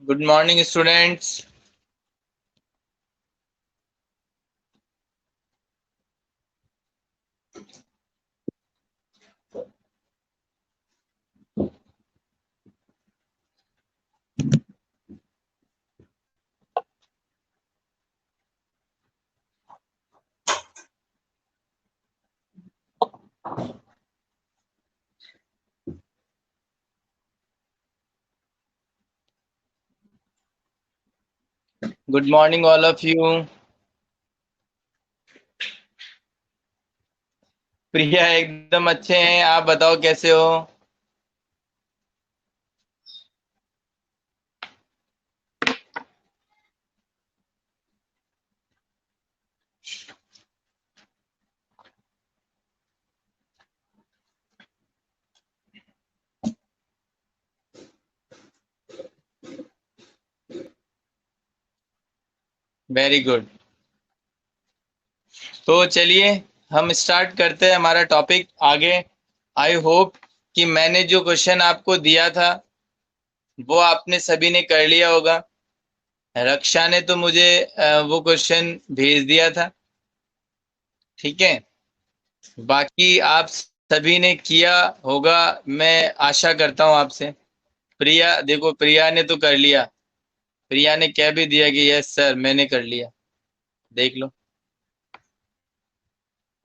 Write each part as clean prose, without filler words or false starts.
Good morning students. Good morning all of you. Priya एकदम अच्छे हैं, आप बताओ कैसे हो। Very good. तो चलिए हम स्टार्ट करते हैं हमारा टॉपिक आगे। आई होप कि मैंने जो क्वेश्चन आपको दिया था वो आपने सभी ने कर लिया होगा। रक्षा ने तो मुझे वो क्वेश्चन भेज दिया था। ठीक है, बाकी आप सभी ने किया होगा, मैं आशा करता हूँ आपसे। प्रिया देखो, प्रिया ने तो कर लिया। प्रिया ने कह भी दिया कि यस सर मैंने कर लिया, देख लो।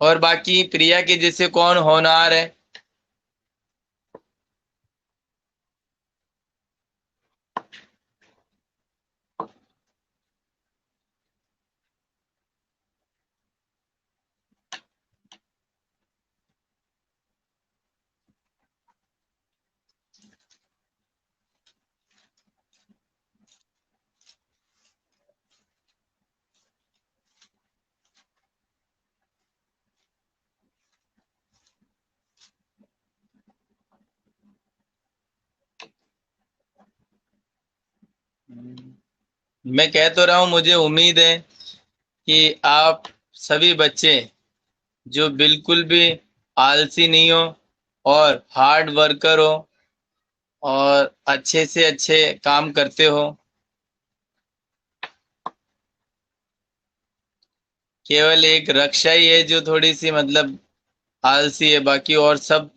और बाकी प्रिया के जैसे कौन होनहार है। मैं कह तो रहा हूं, मुझे उम्मीद है कि आप सभी बच्चे जो बिल्कुल भी आलसी नहीं हो और हार्ड वर्कर हो और अच्छे से अच्छे काम करते हो। केवल एक रक्षा ही है जो थोड़ी सी मतलब आलसी है, बाकी और सब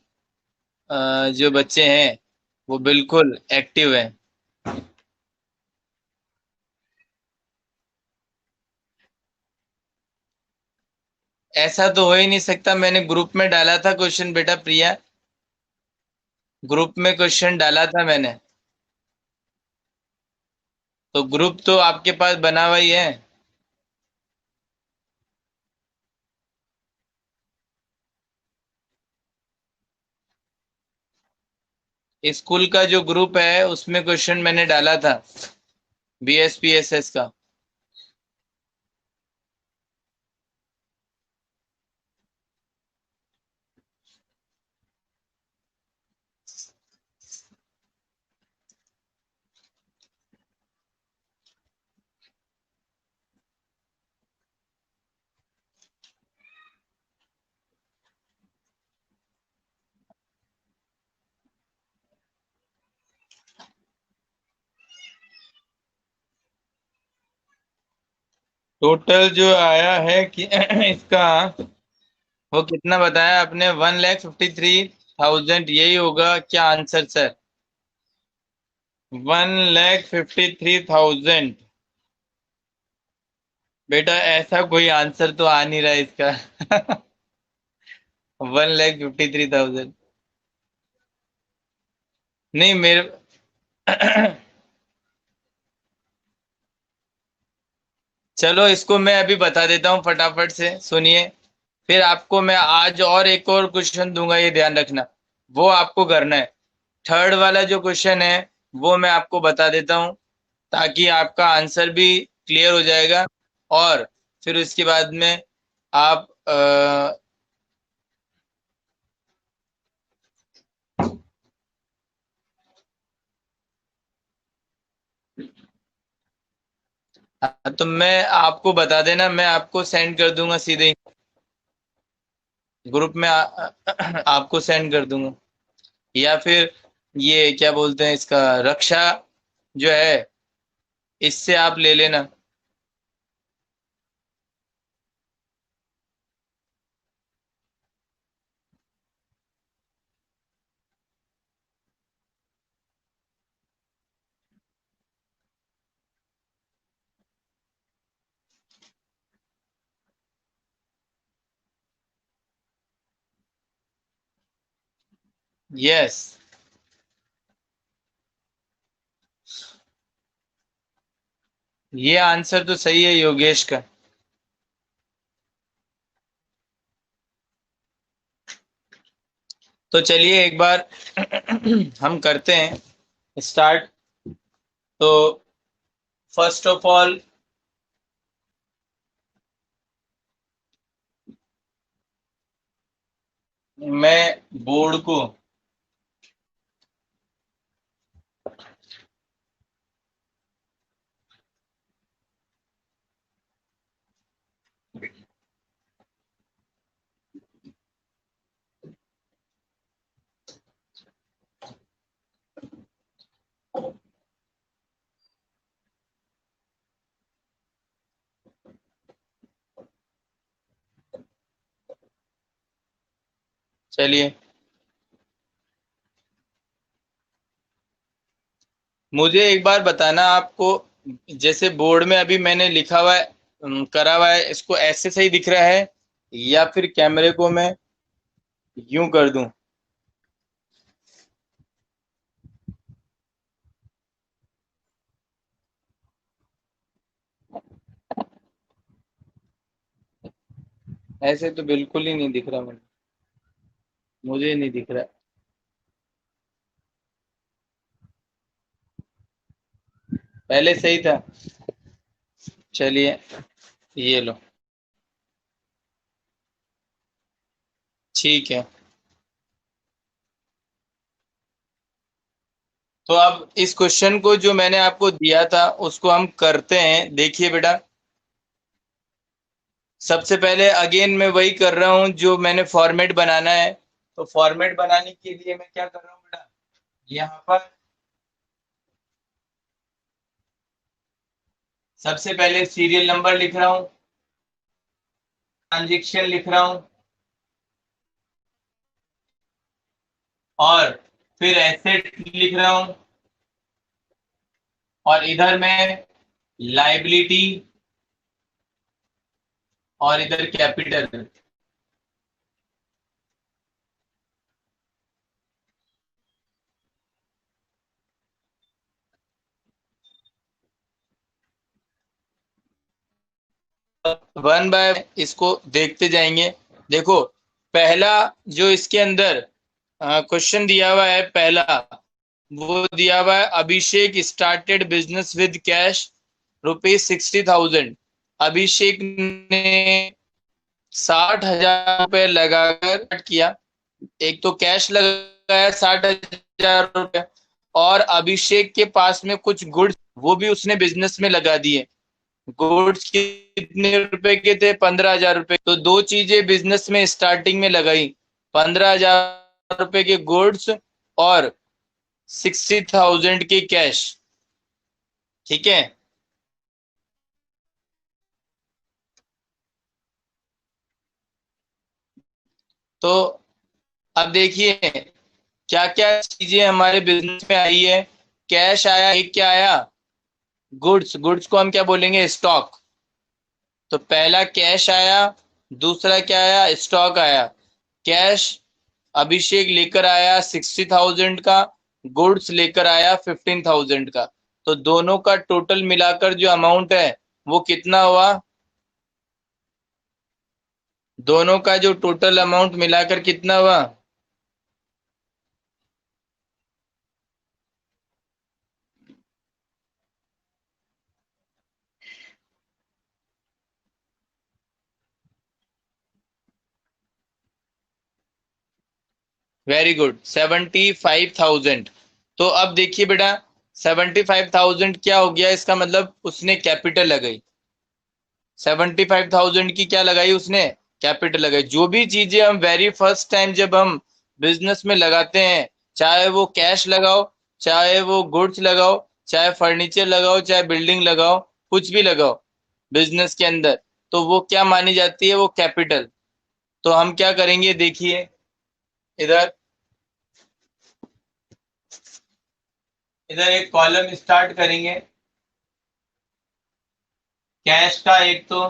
जो बच्चे हैं वो बिल्कुल एक्टिव हैं। ऐसा तो हो ही नहीं सकता, मैंने ग्रुप में डाला था क्वेश्चन बेटा प्रिया, ग्रुप में क्वेश्चन डाला था मैंने। तो ग्रुप तो आपके पास बना हुआ ही है। स्कूल का जो ग्रुप है उसमें क्वेश्चन मैंने डाला था, BSPSS का। टोटल जो आया है कि इसका, वो कितना बताया आपने, 1,53,000, यही होगा क्या आंसर सर? 1,53,000। बेटा ऐसा कोई आंसर तो आ नहीं रहा है इसका। 1,53,000 नहीं मेरे। चलो इसको मैं अभी बता देता हूँ फटाफट से, सुनिए। फिर आपको मैं आज और एक और क्वेश्चन दूंगा, ये ध्यान रखना, वो आपको करना है। थर्ड वाला जो क्वेश्चन है वो मैं आपको बता देता हूँ, ताकि आपका आंसर भी क्लियर हो जाएगा। और फिर उसके बाद में आप तो मैं आपको बता देना, मैं आपको सेंड कर दूंगा सीधे ही ग्रुप में आपको सेंड कर दूंगा। या फिर ये क्या बोलते हैं इसका, रक्षा जो है इससे आप ले लेना। यस, ये आंसर तो सही है योगेश का। तो चलिए एक बार हम करते हैं स्टार्ट। तो फर्स्ट ऑफ ऑल मैं बोर्ड को चलिए मुझे एक बार बताना आपको, जैसे बोर्ड में अभी मैंने लिखा हुआ है, करा हुआ है, इसको ऐसे सही दिख रहा है या फिर कैमरे को मैं यूं कर दूं? ऐसे तो बिल्कुल ही नहीं दिख रहा मुझे नहीं दिख रहा। पहले सही था। चलिए ये लो, ठीक है। तो अब इस क्वेश्चन को जो मैंने आपको दिया था उसको हम करते हैं। देखिए बेटा, सबसे पहले अगेन मैं वही कर रहा हूं जो मैंने फॉर्मेट बनाना है। तो फॉर्मेट बनाने के लिए मैं क्या कर रहा हूँ बेटा, यहाँ पर सबसे पहले सीरियल नंबर लिख रहा हूँ, ट्रांजेक्शन लिख रहा हूँ, और फिर एसेट लिख रहा हूँ, और इधर मैं लाइबिलिटी और इधर कैपिटल। वन बाय इसको देखते जाएंगे। देखो, पहला जो इसके अंदर क्वेश्चन दिया हुआ है, पहला वो दिया हुआ है, अभिषेक स्टार्टेड बिजनेस विद कैश ₹60,000। अभिषेक ने 60,000 रुपये लगाकर किया। एक तो कैश लगाया 60,000 रुपये, और अभिषेक के पास में कुछ गुड्स वो भी उसने बिजनेस में लगा दिए। गुड्स कितने रुपए के थे? 15,000 रुपए। तो दो चीजें बिजनेस में स्टार्टिंग में लगाई, 15,000 रुपए के गुड्स और 60,000 के कैश। ठीक है, तो अब देखिए क्या क्या चीजें हमारे बिजनेस में आई है। कैश आया, एक क्या आया? गुड्स। गुड्स को हम क्या बोलेंगे? स्टॉक। तो पहला कैश आया, दूसरा क्या आया? स्टॉक आया। कैश अभिषेक लेकर आया 60,000 का, गुड्स लेकर आया 15,000 का। तो दोनों का टोटल मिलाकर जो अमाउंट है वो कितना हुआ? दोनों का जो टोटल अमाउंट मिलाकर कितना हुआ? Very good, 75,000। तो अब देखिए बेटा, 75,000 क्या हो गया? इसका मतलब उसने कैपिटल लगाई। 75,000 की क्या लगाई उसने? कैपिटल लगाई। जो भी चीजें हम वेरी फर्स्ट टाइम जब हम बिजनेस में लगाते हैं, चाहे वो कैश लगाओ, चाहे वो गुड्स लगाओ, चाहे फर्नीचर लगाओ, चाहे बिल्डिंग लगाओ, कुछ भी लगाओ बिजनेस के अंदर, तो वो क्या मानी जाती है? वो कैपिटल। तो हम क्या करेंगे, देखिए इधर इधर एक कॉलम स्टार्ट करेंगे कैश का एक तो,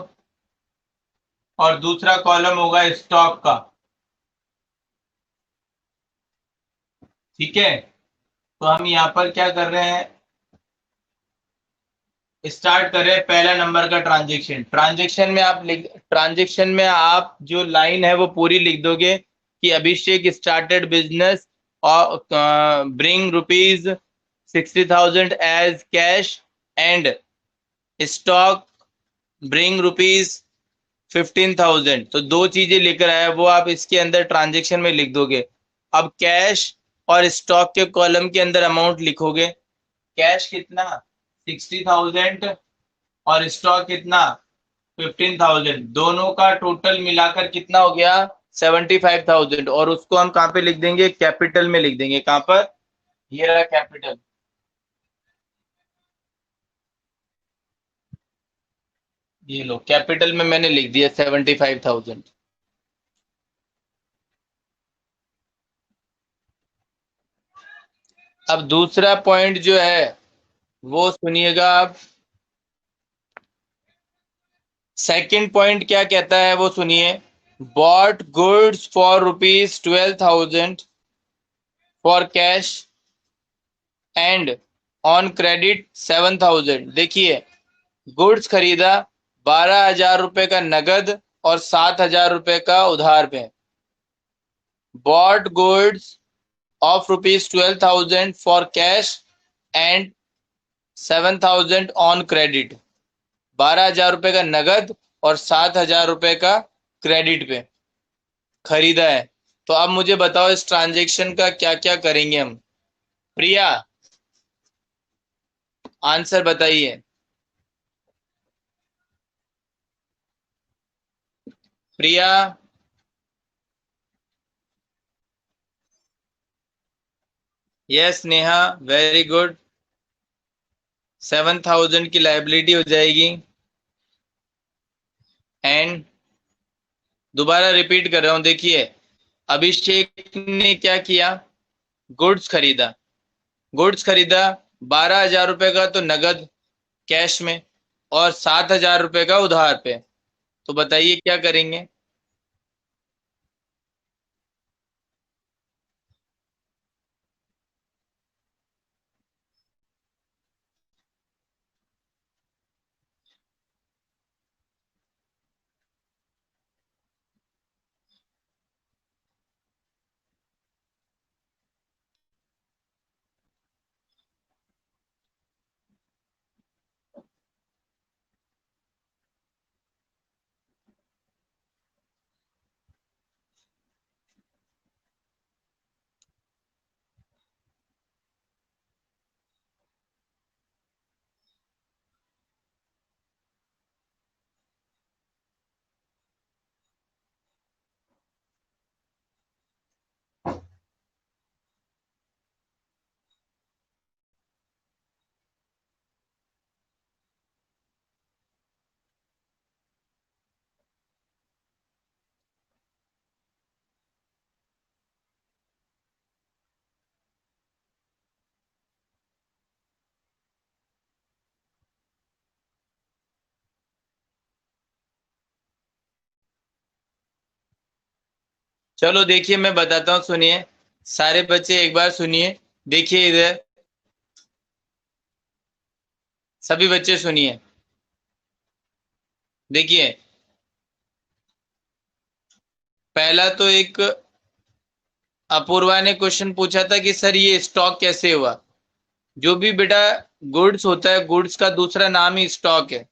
और दूसरा कॉलम होगा स्टॉक का। ठीक है, तो हम यहाँ पर क्या कर रहे हैं, स्टार्ट कर रहे हैं पहला नंबर का ट्रांजेक्शन। ट्रांजेक्शन में आप जो लाइन है वो पूरी लिख दोगे कि अभिषेक स्टार्टेड बिजनेस और bring rupees 60,000 as cash and stock bring rupees 15,000। तो दो चीजें लेकर आया, वो आप इसके अंदर ट्रांजेक्शन में लिख दोगे। अब कैश और स्टॉक के कॉलम के अंदर अमाउंट लिखोगे। कैश कितना, 60,000, और स्टॉक कितना, 15,000। दोनों का टोटल मिलाकर कितना हो गया, 75,000। और उसको हम कहाँ पे लिख देंगे, कैपिटल में लिख देंगे। कहाँ पर, ये रहा कैपिटल। ये लो, कैपिटल में मैंने लिख दिया 75,000। अब दूसरा पॉइंट जो है वो सुनिएगा आप। सेकंड पॉइंट क्या कहता है वो सुनिए। Bought goods for rupees 12,000 for cash and on credit 7,000। देखिए, गुड्स खरीदा 12,000 रुपए का नगद और 7,000 रुपए का उधार पे। Bought goods of rupees 12,000 for cash and 7,000 on credit. 12,000 रुपए का नगद और 7,000 रुपए का क्रेडिट पे खरीदा है। तो अब मुझे बताओ इस ट्रांजेक्शन का क्या क्या करेंगे हम। प्रिया, आंसर बताइए। प्रिया, यस नेहा, वेरी गुड। 7,000 की लाइबिलिटी हो जाएगी। एंड दोबारा रिपीट कर रहा हूं, देखिए अभिषेक ने क्या किया, गुड्स खरीदा। गुड्स खरीदा 12,000 रुपए का तो नगद कैश में, और 7,000 रुपए का उधार पे। तो बताइए क्या करेंगे। चलो देखिए मैं बताता हूँ, सुनिए सारे बच्चे एक बार सुनिए। देखिए इधर सभी बच्चे सुनिए। देखिए पहला तो एक अपूर्वा ने क्वेश्चन पूछा था कि सर ये स्टॉक कैसे हुआ। जो भी बेटा गुड्स होता है, गुड्स का दूसरा नाम ही स्टॉक है।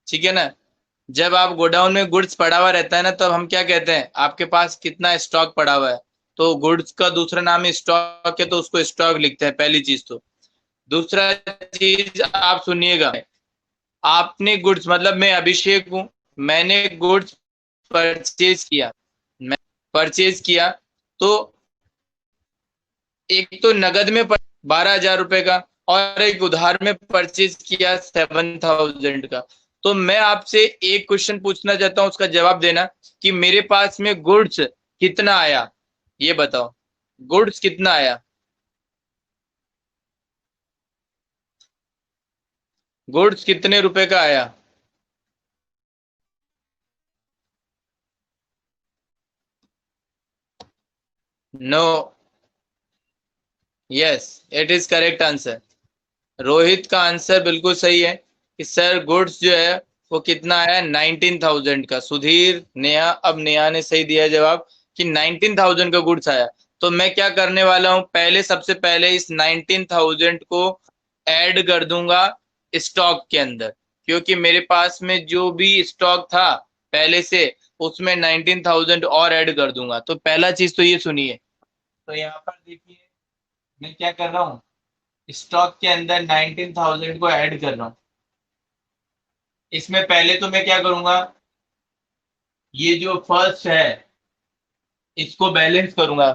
ठीक है ना। जब आप गोडाउन में गुड्स पड़ा हुआ रहता है ना, तब हम क्या कहते हैं, आपके पास कितना स्टॉक पड़ा हुआ है। तो गुड्स का दूसरा नाम ही स्टॉक है, तो उसको स्टॉक लिखते हैं, पहली चीज तो। दूसरा चीज आप सुनिएगा, आपने गुड्स, मतलब मैं अभिषेक हूं, मैंने गुड्स परचेज किया। मैं परचेज किया तो एक तो नगद में 12,000 रुपए का, और एक उधार में परचेज किया 7,000 का। तो मैं आपसे एक क्वेश्चन पूछना चाहता हूं, उसका जवाब देना कि मेरे पास में गुड्स कितना आया, ये बताओ गुड्स कितना आया, गुड्स कितने रुपए का आया। No, yes, it is correct answer. Rohit का आंसर बिल्कुल सही है कि सर गुड्स जो है वो कितना आया, 19,000 का। सुधीर, नेहा, अब नेहा ने सही दिया जवाब कि 19,000 का गुड्स आया। तो मैं क्या करने वाला हूं, पहले सबसे पहले इस 19,000 को ऐड कर दूंगा स्टॉक के अंदर, क्योंकि मेरे पास में जो भी स्टॉक था पहले से उसमें 19,000 और ऐड कर दूंगा। तो पहला चीज तो ये सुनिए, तो यहाँ पर देखिए मैं क्या कर रहा हूँ, स्टॉक के अंदर 19,000 को ऐड कर रहा हूँ। इसमें पहले तो मैं क्या करूंगा, ये जो फर्स्ट है इसको बैलेंस करूंगा,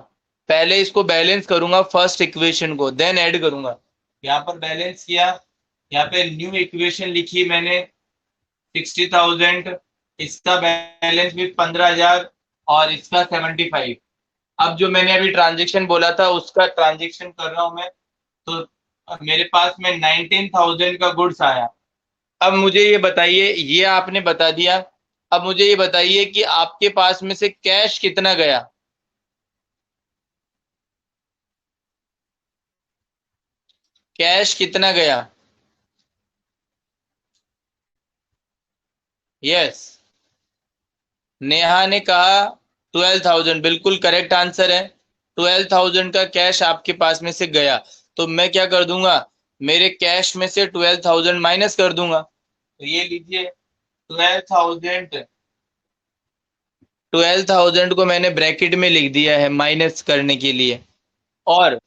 पहले इसको बैलेंस करूंगा फर्स्ट इक्वेशन को, देन ऐड करूंगा। यहाँ पर बैलेंस किया, यहाँ पे न्यू इक्वेशन लिखी मैंने 60,000, इसका बैलेंस भी 15,000 और इसका 75। अब जो मैंने अभी ट्रांजेक्शन बोला था उसका ट्रांजेक्शन कर रहा हूं मैं। तो मेरे पास में 19,000 का गुड्स आया। अब मुझे ये बताइए, ये आपने बता दिया, अब मुझे ये बताइए कि आपके पास में से कैश कितना गया। कैश कितना गया, यस। नेहा ने कहा 12,000, बिल्कुल करेक्ट आंसर है। 12,000 का कैश आपके पास में से गया। तो मैं क्या कर दूंगा, मेरे कैश में से 12,000 माइनस कर दूंगा। तो ये लीजिए 12,000, 12,000 को मैंने ब्रैकेट में लिख दिया है माइनस करने के लिए। और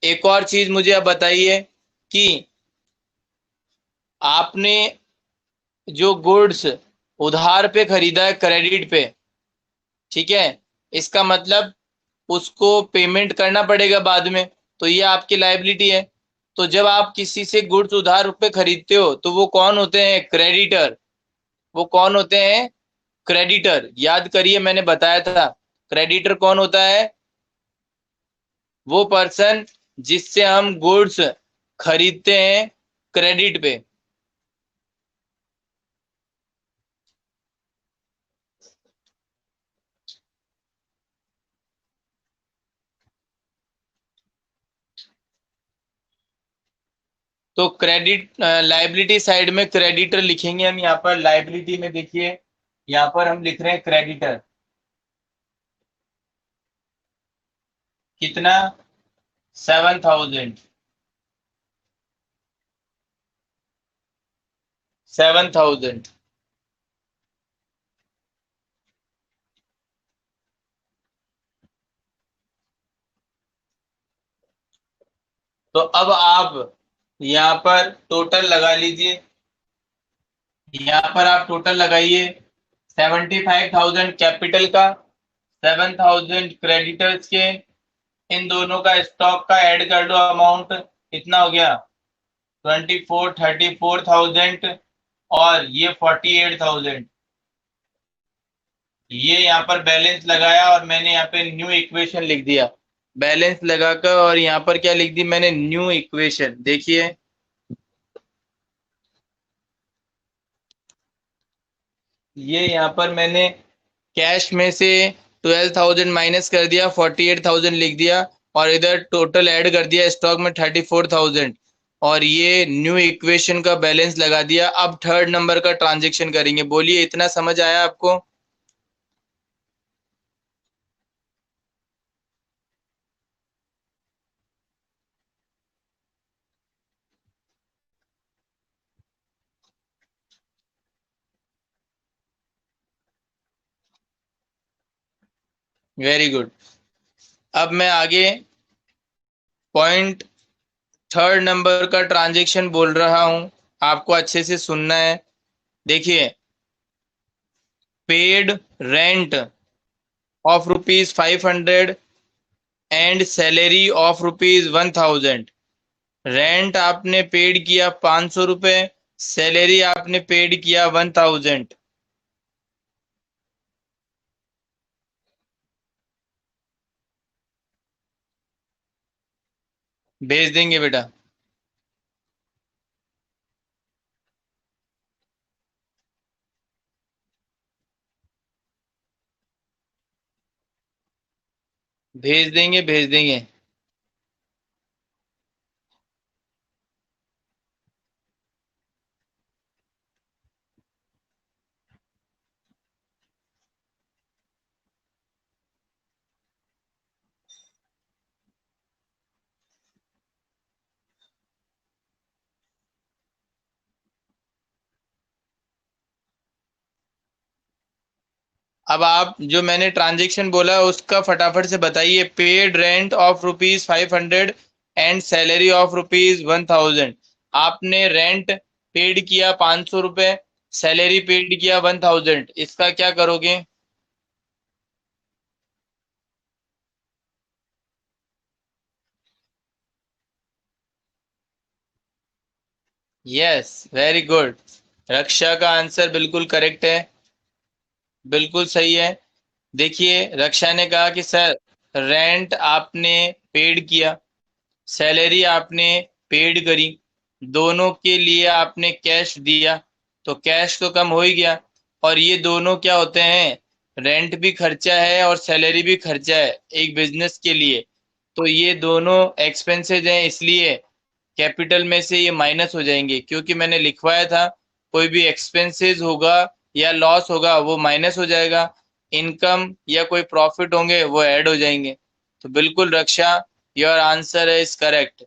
एक और चीज मुझे अब बताइए कि आपने जो गुड्स उधार पे खरीदा है क्रेडिट पे, ठीक है, इसका मतलब उसको पेमेंट करना पड़ेगा बाद में, तो ये आपकी लायबिलिटी है। तो जब आप किसी से गुड्स उधार पे खरीदते हो तो वो कौन होते हैं, क्रेडिटर। वो कौन होते हैं, क्रेडिटर। याद करिए मैंने बताया था, क्रेडिटर कौन होता है, वो पर्सन जिससे हम गुड्स खरीदते हैं क्रेडिट पे। तो क्रेडिट लाइबिलिटी साइड में क्रेडिटर लिखेंगे हम। यहाँ पर लाइबिलिटी में देखिए, यहाँ पर हम लिख रहे हैं क्रेडिटर। कितना, 7,000, 7,000। तो अब आप यहाँ पर टोटल लगा लीजिए, यहाँ पर आप टोटल लगाइए 75,000 कैपिटल का, 7,000 क्रेडिटर्स के, इन दोनों का स्टॉक का ऐड कर लो अमाउंट, कितना हो गया, 34,000 और ये 48,000। ये यहाँ पर बैलेंस लगाया और मैंने यहाँ पे न्यू इक्वेशन लिख दिया। बैलेंस लगाकर और यहाँ पर क्या लिख दी मैंने, न्यू इक्वेशन। देखिए ये यहाँ पर मैंने कैश में से 12,000 माइनस कर दिया, 48,000 लिख दिया, और इधर टोटल ऐड कर दिया स्टॉक में 34,000, और ये न्यू इक्वेशन का बैलेंस लगा दिया। अब थर्ड नंबर का ट्रांजेक्शन करेंगे। बोलिए इतना समझ आया आपको। Very good. अब मैं आगे पॉइंट थर्ड नंबर का ट्रांजेक्शन बोल रहा हूं, आपको अच्छे से सुनना है। देखिए, paid rent of rupees 500 and salary of rupees 1,000। Rent आपने पेड किया 500 रुपए, सैलरी आपने पेड किया 1000। भेज देंगे बेटा। भेज देंगे, भेज देंगे। अब आप जो मैंने ट्रांजेक्शन बोला उसका फटाफट से बताइए। Paid rent of ₹500 and salary of ₹1000। आपने रेंट पेड किया 500 रुपए, सैलरी पेड किया 1000, इसका क्या करोगे? Yes, very good. रक्षा का आंसर बिल्कुल करेक्ट है, बिल्कुल सही है। देखिए, रक्षा ने कहा कि सर, रेंट आपने पेड किया, सैलरी आपने पेड करी, दोनों के लिए आपने कैश दिया, तो कैश तो कम हो ही गया। और ये दोनों क्या होते हैं? रेंट भी खर्चा है और सैलरी भी खर्चा है एक बिजनेस के लिए। तो ये दोनों एक्सपेंसेस हैं, इसलिए कैपिटल में से ये माइनस हो जाएंगे, क्योंकि मैंने लिखवाया था कोई भी एक्सपेंसेस होगा या लॉस होगा वो माइनस हो जाएगा, इनकम या कोई प्रॉफिट होंगे वो ऐड हो जाएंगे। तो बिल्कुल रक्षा, योर आंसर इज करेक्ट।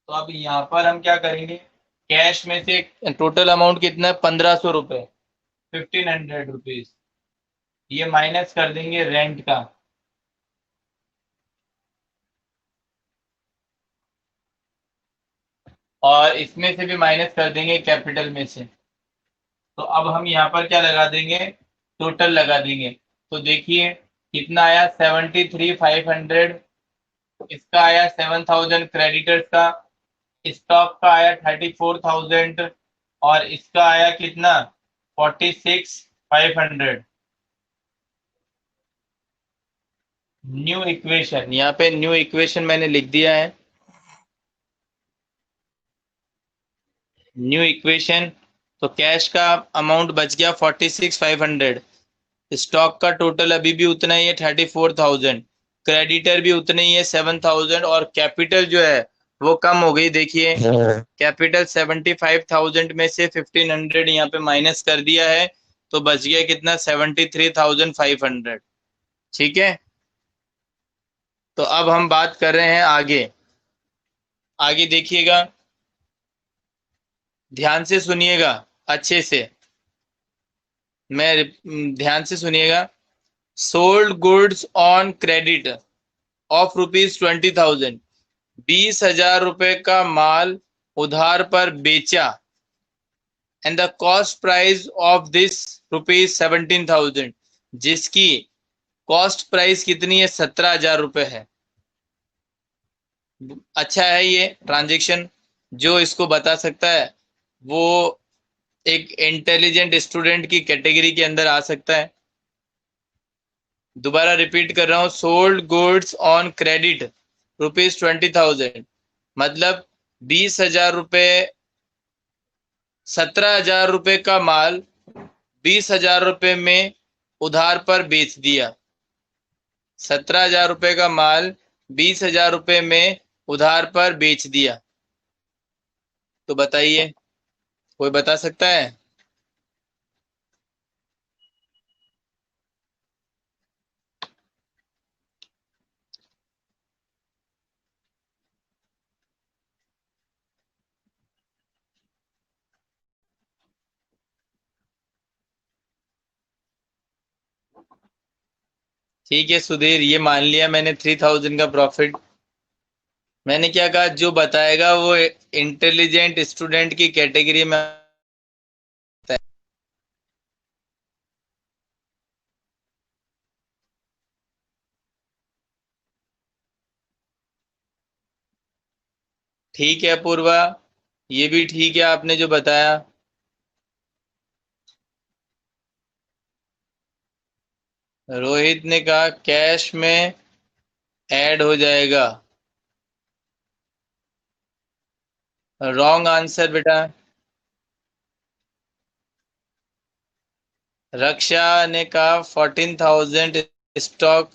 तो अब यहाँ पर हम क्या करेंगे? कैश में से टोटल अमाउंट कितना है? 1500 रुपये, 1500 रुपीज। ये माइनस कर देंगे रेंट का, और इसमें से भी माइनस कर देंगे कैपिटल में से। तो अब हम यहाँ पर क्या लगा देंगे? टोटल लगा देंगे। तो देखिए कितना आया? 73,500। इसका आया 7,000 क्रेडिटर्स का, स्टॉक का आया 34,000, और इसका आया कितना? 46,500। न्यू इक्वेशन, यहाँ पे न्यू इक्वेशन मैंने लिख दिया है। New equation. तो कैश का अमाउंट बच गया 46,500, स्टॉक का टोटल अभी भी उतना ही है 34,000, क्रेडिटर भी उतने ही है 7,000, और कैपिटल जो है वो कम हो गई। देखिए, कैपिटल 75,000 में से 1,500 यहाँ पे माइनस कर दिया है, तो बच गया कितना? 73,500। ठीक है। तो अब हम बात कर रहे हैं आगे। आगे देखिएगा, ध्यान से सुनिएगा, अच्छे से। ध्यान से सुनिएगा। Sold goods on credit of ₹20,000, 20,000 रुपए का माल उधार पर बेचा, and the cost price of this ₹17,000, जिसकी कॉस्ट प्राइस कितनी है? 17,000 रुपए है। अच्छा है ये ट्रांजेक्शन। जो इसको बता सकता है वो एक इंटेलिजेंट स्टूडेंट की कैटेगरी के अंदर आ सकता है। दोबारा रिपीट कर रहा हूँ, सोल्ड गुड्स ऑन क्रेडिट ₹20,000, मतलब 20,000 रुपये, 17,000 रुपये का माल 20,000 रुपये में उधार पर बेच दिया। 17,000 रुपये का माल 20,000 रुपये में उधार पर बेच दिया। तो बताइए, कोई बता सकता है? ठीक है सुधीर, ये मान लिया मैंने 3,000 का प्रॉफिट। मैंने क्या कहा? जो बताएगा वो इंटेलिजेंट स्टूडेंट की कैटेगरी में आता है। ठीक है पूर्वा, ये भी ठीक है आपने जो बताया। रोहित ने कहा कैश में ऐड हो जाएगा। रॉन्ग आंसर बेटा। रक्षा ने कहा 14,000 स्टॉक।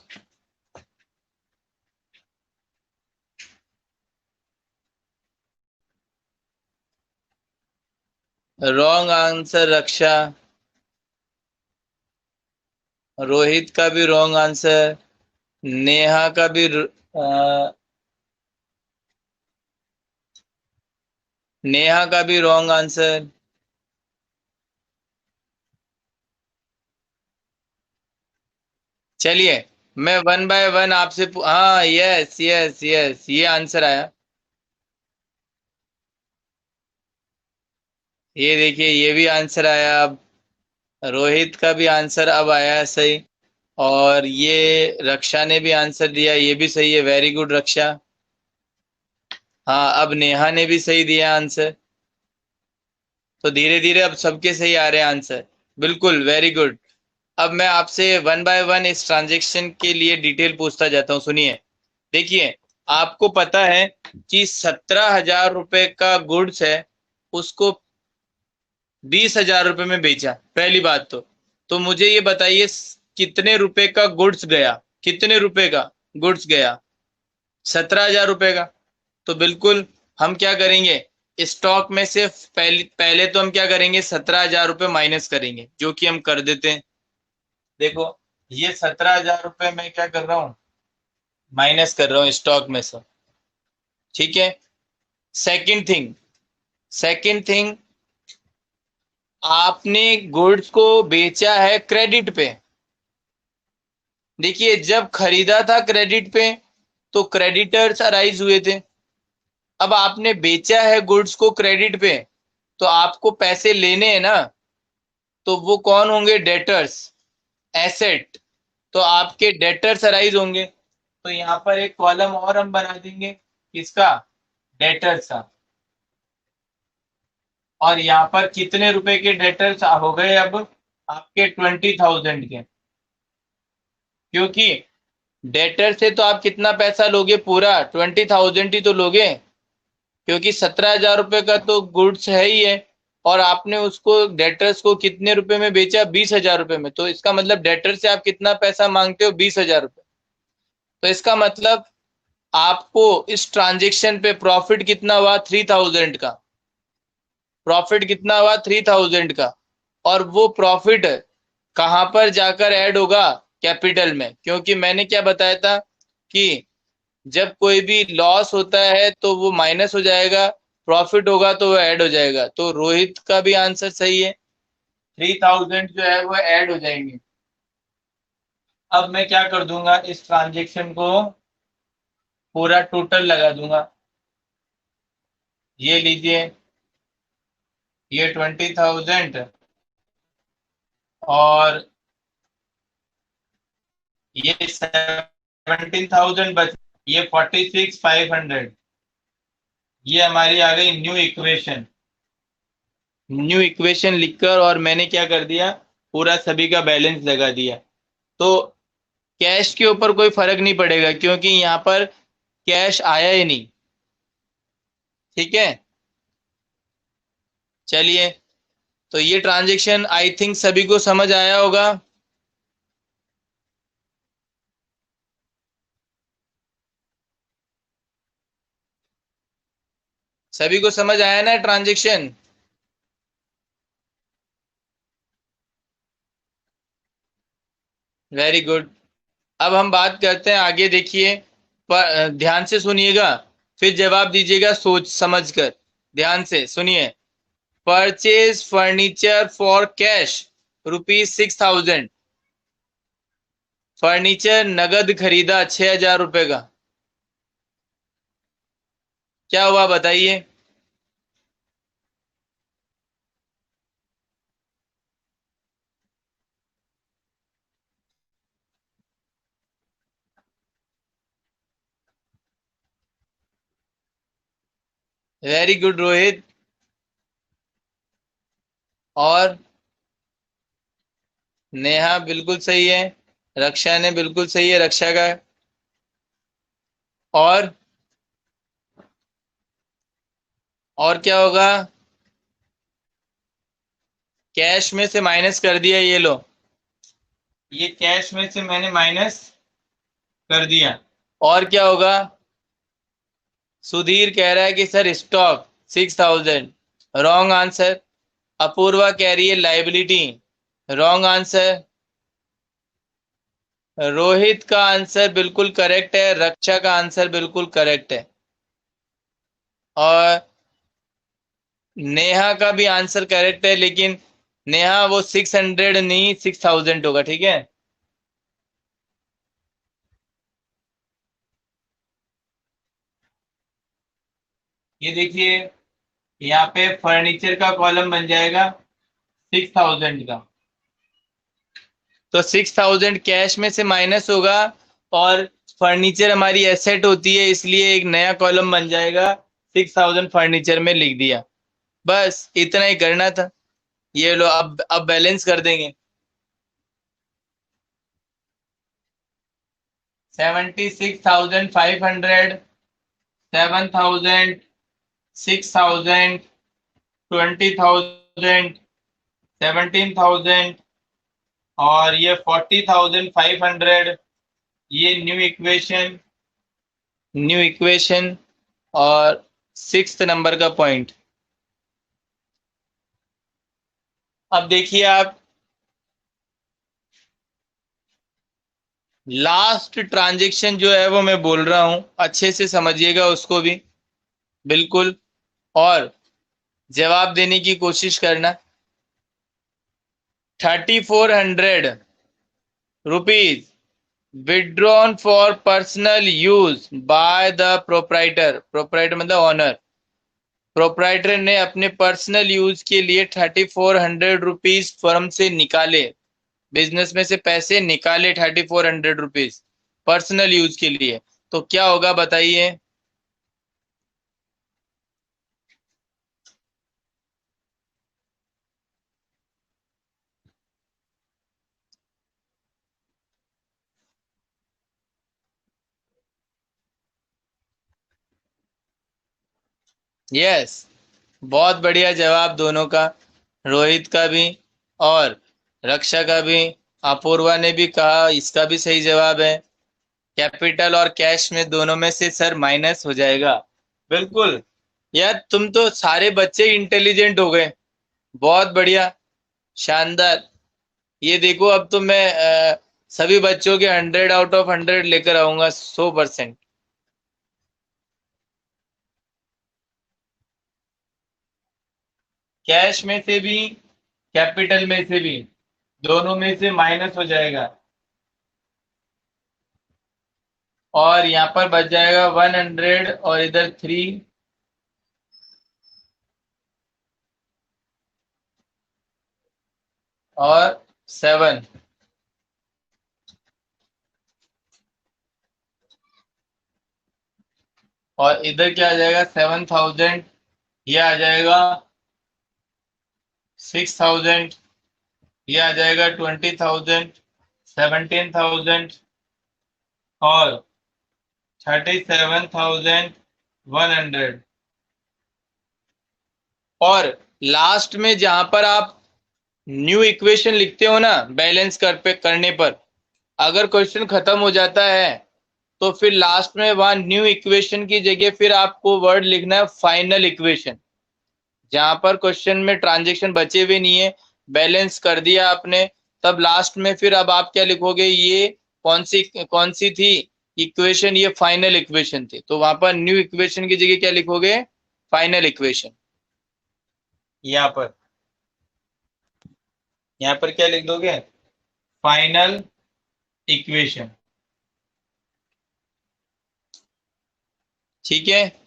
रॉन्ग आंसर रक्षा। रोहित का भी रॉन्ग आंसर। नेहा का भी नेहा का भी रॉन्ग आंसर। चलिए, मैं वन बाय वन आपसे हाँ, यस यस यस, ये आंसर आया। ये देखिए, ये भी आंसर आया अब। रोहित का भी आंसर अब आया है सही। और ये रक्षा ने भी आंसर दिया, ये भी सही है, वेरी गुड रक्षा। हाँ, अब नेहा ने भी सही दिया आंसर। तो धीरे धीरे अब सबके सही आ रहे हैं आंसर। बिल्कुल, वेरी गुड। अब मैं आपसे वन बाय वन इस ट्रांजेक्शन के लिए डिटेल पूछता जाता हूँ, सुनिए। देखिए, आपको पता है कि 17,000 रुपए का गुड्स है, उसको 20,000 रुपए में बेचा, पहली बात तो मुझे ये बताइए कितने रुपए का गुड्स गया। कितने रुपए का गुड्स गया? 17,000 रुपए का। तो बिल्कुल, हम क्या करेंगे, स्टॉक में से पहले पहले तो हम क्या करेंगे, 17,000 रुपये माइनस करेंगे, जो कि हम कर देते हैं। देखो, ये 17,000 रुपये मैं क्या कर रहा हूँ, माइनस कर रहा हूँ स्टॉक में से। ठीक है। सेकंड थिंग, आपने गुड्स को बेचा है क्रेडिट पे। देखिए, जब खरीदा था क्रेडिट पे तो क्रेडिटर्स अराइज हुए थे। अब आपने बेचा है गुड्स को क्रेडिट पे, तो आपको पैसे लेने हैं ना, तो वो कौन होंगे, डेटर्स, एसेट। तो आपके डेटर्स अराइज होंगे। तो यहाँ पर एक कॉलम और हम बना देंगे, किसका, डेटर्स का। और यहाँ पर कितने रुपए के डेटर्स हो गए अब, आपके 20,000 के। क्योंकि डेटर से तो आप कितना पैसा लोगे, पूरा 20,000 ही तो लोगे। क्योंकि 17,000 रुपये का तो गुड्स है ही है। और आपने उसको डेटर्स को कितने रुपए में बेचा, 20,000 रुपये में। तो इसका मतलब डेटर से आप कितना पैसा मांगते हो, 20,000 रुपये। तो इसका मतलब आपको इस ट्रांजेक्शन पे प्रॉफिट कितना हुआ, 3,000 का। प्रॉफिट कितना हुआ, 3,000 का। और वो प्रॉफिट कहां पर जाकर ऐड होगा, कैपिटल में। क्योंकि मैंने क्या बताया था कि जब कोई भी लॉस होता है तो वो माइनस हो जाएगा, प्रॉफिट होगा तो वो ऐड हो जाएगा। तो रोहित का भी आंसर सही है, 3,000 जो है वो ऐड हो जाएंगे। अब मैं क्या कर दूंगा, इस ट्रांजेक्शन को पूरा टोटल लगा दूंगा। ये लीजिए, ये 20,000 और ये 17,000 बच, ये 46,500। ये हमारी आ गई न्यू इक्वेशन। न्यू इक्वेशन लिखकर और मैंने क्या कर दिया, पूरा सभी का बैलेंस लगा दिया। तो कैश के ऊपर कोई फर्क नहीं पड़ेगा, क्योंकि यहाँ पर कैश आया ही नहीं। ठीक है। चलिए, तो ये ट्रांजेक्शन आई थिंक सभी को समझ आया होगा। सभी को समझ आया ना ट्रांजेक्शन? Very good. अब हम बात करते हैं आगे, देखिए, पर ध्यान से सुनिएगा, फिर जवाब दीजिएगा सोच समझ कर। ध्यान से सुनिए। Purchase furniture for cash, ₹6,000। Furniture नगद खरीदा 6,000 रुपए का। क्या हुआ बताइए? Very good Rohit. और नेहा बिल्कुल सही है। रक्षा ने बिल्कुल सही है, रक्षा का। और क्या होगा? कैश में से माइनस कर दिया, ये लो। ये कैश में से मैंने माइनस कर दिया। और क्या होगा? सुधीर कह रहा है कि sir stock 6000। Wrong answer. Apoorva कह रही है लाइबिलिटी। Wrong answer. रोहित का आंसर बिल्कुल करेक्ट है, रक्षा का आंसर बिल्कुल करेक्ट है। और नेहा का भी आंसर करेक्ट है, लेकिन नेहा वो 600 नहीं 6000 होगा, ठीक है। ये देखिए, यहाँ पे फर्नीचर का कॉलम बन जाएगा 6000 का। तो 6000 कैश में से माइनस होगा, और फर्नीचर हमारी एसेट होती है, इसलिए एक नया कॉलम बन जाएगा। 6000 फर्नीचर में लिख दिया। बस इतना ही करना था। ये लो, अब बैलेंस कर देंगे। 76,500, 7,000, 6,000, 20,000, 17,000, और ये 40,500। ये न्यू इक्वेशन और सिक्स्थ नंबर का पॉइंट। अब देखिए आप, लास्ट ट्रांजेक्शन जो है वो मैं बोल रहा हूं, अच्छे से समझिएगा उसको भी, बिल्कुल। और जवाब देने की कोशिश करना। 3,400 rupees withdrawn for personal use by the proprietor मतलब ऑनर। प्रोप्राइटर ने अपने पर्सनल यूज के लिए 3,400 रुपीज फर्म से निकाले। बिजनेस में से पैसे निकाले 3,400 रुपीज पर्सनल यूज के लिए। तो क्या होगा बताइए? यस, बहुत बढ़िया जवाब दोनों का, रोहित का भी और रक्षा का भी। अपूर्वा ने भी कहा, इसका भी सही जवाब है। कैपिटल और कैश में दोनों में से सर माइनस हो जाएगा। बिल्कुल। यार तुम तो सारे बच्चे इंटेलिजेंट हो गए। बहुत बढ़िया, शानदार। ये देखो, अब तो मैं सभी बच्चों के 100 आउट ऑफ 100 लेकर आऊंगा, 100%। कैश में से भी, कैपिटल में से भी, दोनों में से माइनस हो जाएगा। और यहाँ पर बच जाएगा 100 और इधर 3 और 7। और इधर क्या आ जाएगा? 7,000। ये आ जाएगा 6,000। ये आ जाएगा 20,000, 17,000 और 37,100। और लास्ट में जहां पर आप न्यू इक्वेशन लिखते हो ना, बैलेंस करने पर, अगर क्वेश्चन खत्म हो जाता है, तो फिर लास्ट में वहां न्यू इक्वेशन की जगह फिर आपको वर्ड लिखना है फाइनल इक्वेशन। जहां पर क्वेश्चन में ट्रांजेक्शन बचे हुए नहीं है, बैलेंस कर दिया आपने, तब लास्ट में फिर अब आप क्या लिखोगे? ये कौन सी थी इक्वेशन? ये फाइनल इक्वेशन थी, तो वहां पर न्यू इक्वेशन की जगह क्या लिखोगे? Final equation. यहाँ पर क्या लिख दोगे? Final equation. ठीक है।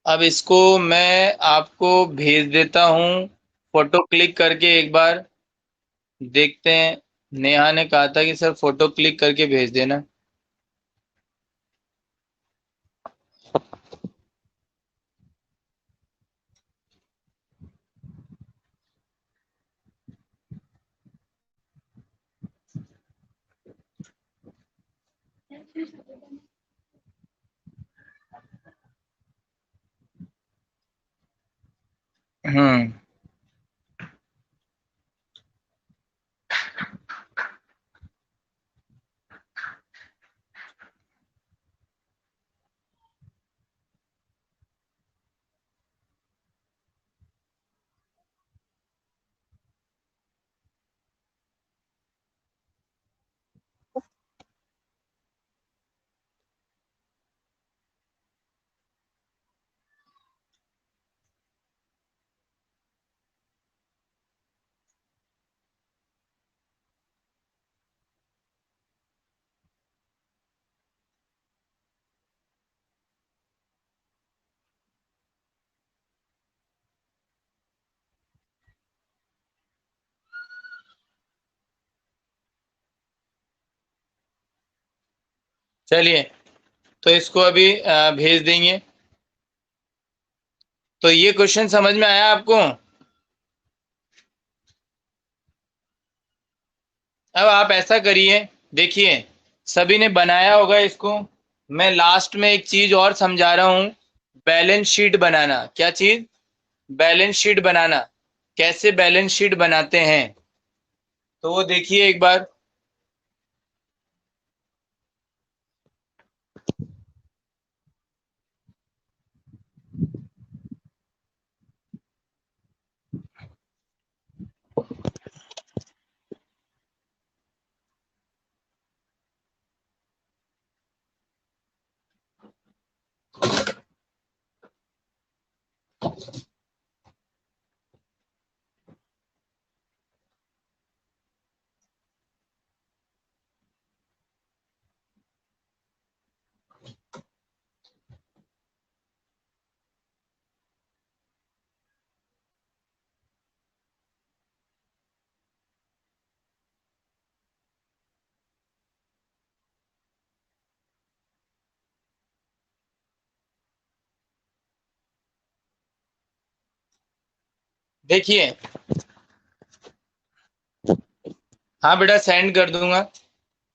अब इसको मैं आपको भेज देता हूं, फोटो क्लिक करके एक बार देखते हैं। नेहा ने कहा था कि सर फोटो क्लिक करके भेज देना। हम्म। चलिए, तो इसको अभी भेज देंगे। तो ये क्वेश्चन समझ में आया आपको? अब आप ऐसा करिए, देखिए सभी ने बनाया होगा इसको। मैं लास्ट में एक चीज और समझा रहा हूं। बैलेंस शीट बनाना, क्या चीज? बैलेंस शीट बनाना। कैसे बैलेंस शीट बनाते हैं, तो वो देखिए एक बार। देखिए, हाँ बेटा सेंड कर दूंगा।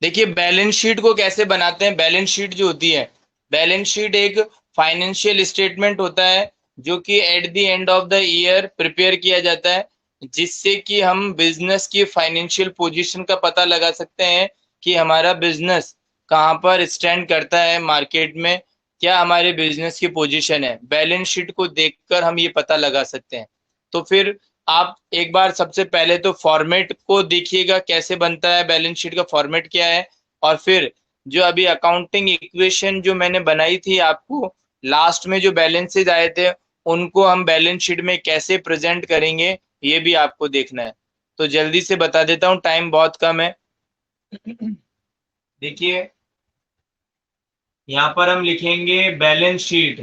देखिए बैलेंस शीट को कैसे बनाते हैं। बैलेंस शीट जो होती है, बैलेंस शीट एक फाइनेंशियल स्टेटमेंट होता है जो कि at the end of the year prepare किया जाता है, जिससे कि हम बिजनेस की फाइनेंशियल पोजीशन का पता लगा सकते हैं कि हमारा बिजनेस कहाँ पर स्टैंड करता है मार्केट में, क्या हमारे बिजनेस की पोजीशन है। बैलेंस शीट को देखकर हम ये पता लगा सकते हैं। तो फिर आप एक बार सबसे पहले तो फॉर्मेट को देखिएगा कैसे बनता है, बैलेंस शीट का फॉर्मेट क्या है। और फिर जो अभी अकाउंटिंग इक्वेशन जो मैंने बनाई थी आपको, लास्ट में जो बैलेंसेज आए थे, उनको हम बैलेंस शीट में कैसे प्रेजेंट करेंगे, ये भी आपको देखना है। तो जल्दी से बता देता हूँ, टाइम बहुत कम है। देखिए, यहाँ पर हम लिखेंगे बैलेंस शीट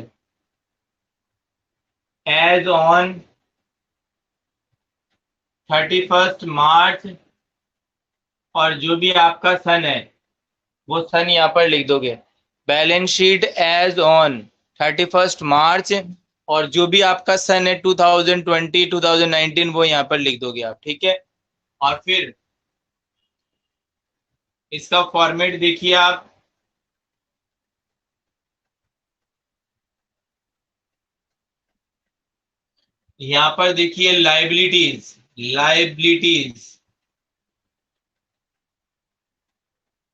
एज ऑन 31 मार्च, और जो भी आपका सन है वो सन यहाँ पर लिख दोगे। बैलेंस शीट एज ऑन 31 मार्च, और जो भी आपका सन है 2020 2019 वो यहाँ पर लिख दोगे आप, ठीक है। और फिर इसका फॉर्मेट देखिए आप। यहाँ पर देखिए लाइबिलिटीज, लाइबिलिटीज,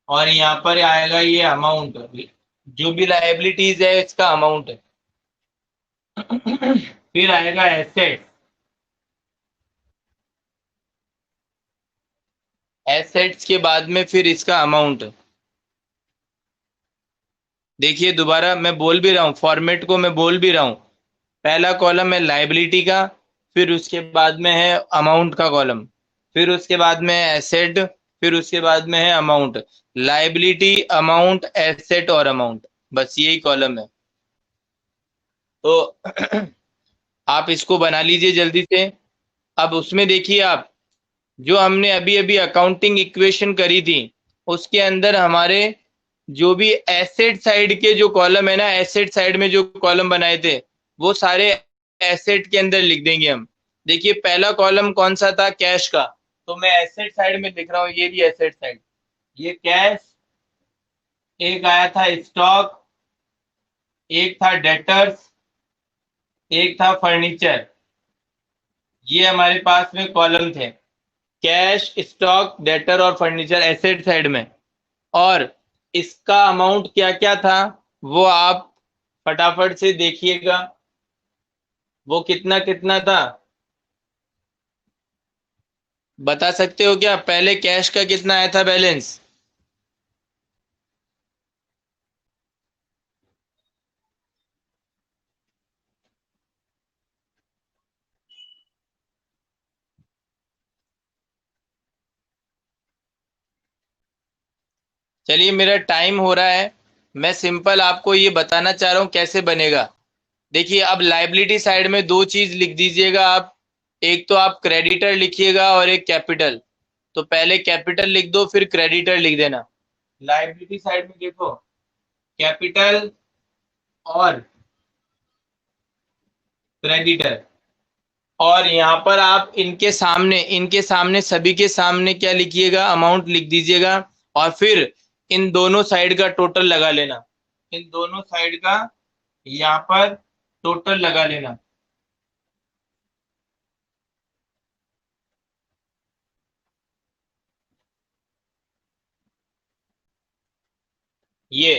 और यहाँ पर आएगा ये अमाउंट, जो भी लाइबिलिटीज है इसका अमाउंट है। फिर आएगा एसेट, एसेट्स के बाद में फिर इसका अमाउंट। देखिए दोबारा मैं बोल भी रहा हूँ, फॉर्मेट को मैं बोल भी रहा हूँ। पहला कॉलम है लाइबिलिटी का, फिर उसके बाद में है अमाउंट का कॉलम, फिर उसके बाद में है एसेट, फिर उसके बाद में है अमाउंट। लाइबिलिटी, अमाउंट, एसेट और अमाउंट, बस यही कॉलम है। तो आप इसको बना लीजिए जल्दी से। अब उसमें देखिए आप, जो हमने अभी अभी अकाउंटिंग इक्वेशन करी थी, उसके अंदर हमारे जो भी एसेट साइड के जो कॉलम है ना, एसेट साइड में जो कॉलम बनाए थे, वो सारे एसेट के अंदर लिख देंगे हम। देखिए पहला कॉलम कौन सा था, कैश का, तो मैं एसेट साइड में लिख रहा हूँ, ये भी एसेट साइड, ये कैश। एक आया था स्टॉक, एक था डेटर्स, एक था फर्नीचर। ये हमारे पास में कॉलम थे, कैश, स्टॉक, डेटर और फर्नीचर एसेट साइड में। और इसका अमाउंट क्या क्या था, वो आप फटाफट से देखिएगा, वो कितना कितना था, बता सकते हो क्या? पहले कैश का कितना आया था बैलेंस? चलिए मेरा टाइम हो रहा है, मैं सिंपल आपको ये बताना चाह रहा हूँ कैसे बनेगा। देखिए अब लाइबिलिटी साइड में दो चीज लिख दीजिएगा आप, एक तो आप क्रेडिटर लिखिएगा और एक कैपिटल। तो पहले कैपिटल लिख दो, फिर क्रेडिटर लिख देना। लाइबिलिटी साइड में देखो, कैपिटल और क्रेडिटर। और यहाँ पर आप इनके सामने सभी के सामने क्या लिखिएगा, अमाउंट लिख दीजिएगा। और फिर इन दोनों साइड का टोटल लगा लेना, इन दोनों साइड का यहाँ पर टोटल लगा लेना। ये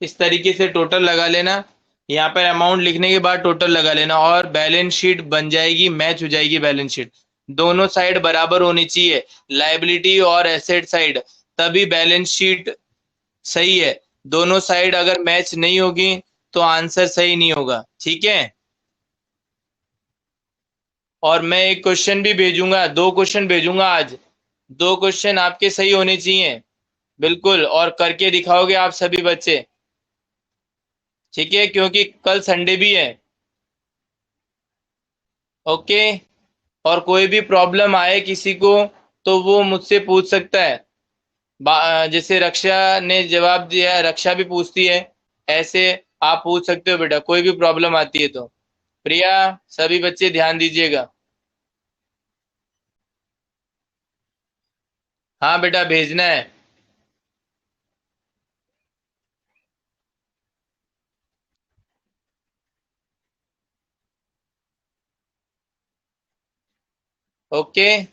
इस तरीके से टोटल लगा लेना, यहाँ पर अमाउंट लिखने के बाद टोटल लगा लेना, और बैलेंस शीट बन जाएगी, मैच हो जाएगी बैलेंस शीट। दोनों साइड बराबर होनी चाहिए, लाइबिलिटी और एसेट साइड, तभी बैलेंस शीट सही है। दोनों साइड अगर मैच नहीं होगी तो आंसर सही नहीं होगा, ठीक है। और मैं एक क्वेश्चन भी भेजूंगा, दो क्वेश्चन भेजूंगा आज, दो क्वेश्चन आपके सही होने चाहिए, बिल्कुल, और करके दिखाओगे आप सभी बच्चे, ठीक है, क्योंकि कल संडे भी है। ओके। और कोई भी प्रॉब्लम आए किसी को तो वो मुझसे पूछ सकता है। जैसे रक्षा ने जवाब दिया, रक्षा भी पूछती है, ऐसे आप पूछ सकते हो बेटा, कोई भी प्रॉब्लम आती है तो। प्रिया, सभी बच्चे ध्यान दीजिएगा। हाँ बेटा भेजना है। ओके।